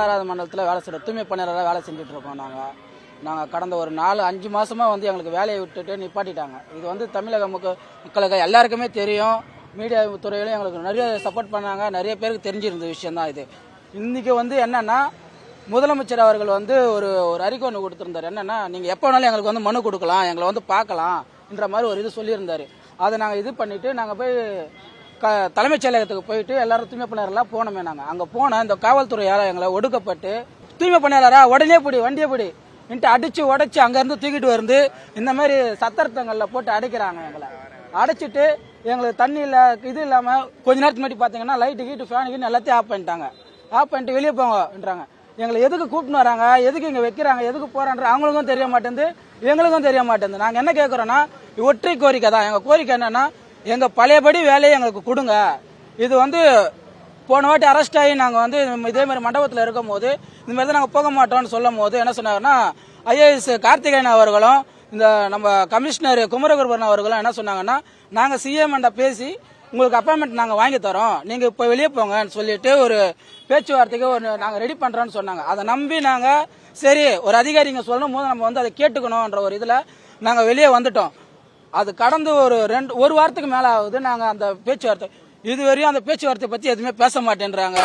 ஆறாவது மண்டலத்தில் வேலை செய்கிறோம். தூய்மை பணியாளராக வேலை செஞ்சுட்டு இருக்கோம். நாங்கள் கடந்த ஒரு 4-5 மாதமாக வந்து எங்களுக்கு வேலையை விட்டுட்டு நிப்பாட்டிட்டாங்க. இது வந்து தமிழக மக்களுக்கு எல்லாருக்குமே தெரியும். மீடியா துறையிலும் எங்களுக்கு நிறைய சப்போர்ட் பண்ணாங்க. நிறைய பேருக்கு தெரிஞ்சிருந்த விஷயந்தான் இது. இன்றைக்கி வந்து என்னென்னா, முதலமைச்சர் அவர்கள் வந்து ஒரு அறிக்கை ஒன்று கொடுத்துருந்தார். என்னென்னா, நீங்கள் எப்போ வேணாலும் எங்களுக்கு வந்து மனு கொடுக்கலாம், எங்களை வந்து பார்க்கலாம்ன்ற மாதிரி ஒரு இது சொல்லியிருந்தார். அதை நாங்கள் இது பண்ணிவிட்டு நாங்கள் போய் தலைமைச் செயலகத்துக்கு போயிட்டு எல்லாரும் தூய்மை பணியாளர்களாக போனோமே. நாங்கள் அங்கே போனால் இந்த காவல்துறையால் எங்களை ஒடுக்கப்பட்டு, தூய்மை பணியாளராக உடனே வண்டியை பிடி இன்ட்டு அடித்து உடைச்சி அங்கேருந்து தூக்கிட்டு வந்து இந்த மாதிரி சத்திரத்தங்களில் போட்டு அடைக்கிறாங்க. எங்களை அடைச்சிட்டு எங்களுக்கு தண்ணி இல்லை, இது இல்லாமல் கொஞ்ச நேரத்துக்கு முன்னாடி பார்த்தீங்கன்னா லைட்டு கீட்டு ஃபேனுக்கு எல்லாத்தையும் ஆஃப் பண்ணிட்டாங்க. ஆஃப் பண்ணிட்டு வெளியே போங்கன்றாங்க. எங்களை எதுக்கு கூப்பிட்டு வராங்க, எதுக்கு இங்கே வைக்கிறாங்க, எதுக்கு போகிறான்ற அவங்களுக்கும் தெரிய மாட்டேங்குது, எங்களுக்கும் தெரிய மாட்டேங்குது. நாங்கள் என்ன கேட்குறோன்னா, ஒற்றை கோரிக்கை தான். எங்கள் கோரிக்கை என்னென்னா, எங்கள் பழையபடி வேலையை எங்களுக்கு கொடுங்க. இது வந்து போன வாட்டி அரெஸ்ட் ஆகி நாங்கள் வந்து இதே மாதிரி மண்டபத்தில் இருக்கும் போது இந்த மாதிரி தான் நாங்கள் போக மாட்டோம்னு சொல்லும் போது என்ன சொன்னாங்கன்னா, ஐஏஎஸ் கார்த்திகேயன் அவர்களும் இந்த நம்ம கமிஷனர் குமரகுருபரன் அவர்களும் என்ன சொன்னாங்கன்னா, நாங்கள் சிஎம் பேசி உங்களுக்கு அப்பாயின்மெண்ட் நாங்கள் வாங்கி தரோம், நீங்கள் இப்போ வெளியே போங்கன்னு சொல்லிட்டு ஒரு பேச்சுவார்த்தைக்கு நாங்கள் ரெடி பண்ணுறோன்னு சொன்னாங்க. அதை நம்பி நாங்கள் சரி ஒரு அதிகாரிங்க சொல்லும் போது நம்ம வந்து அதை கேட்டுக்கணுன்ற ஒரு இதில் நாங்கள் வெளியே வந்துட்டோம். அது கடந்து ஒரு வாரத்துக்கு மேலே ஆகுது. நாங்கள் அந்த பேச்சுவார்த்தை இதுவரையும் அந்த பேச்சுவார்த்தை பற்றி எதுவுமே பேச மாட்டேன்றாங்க.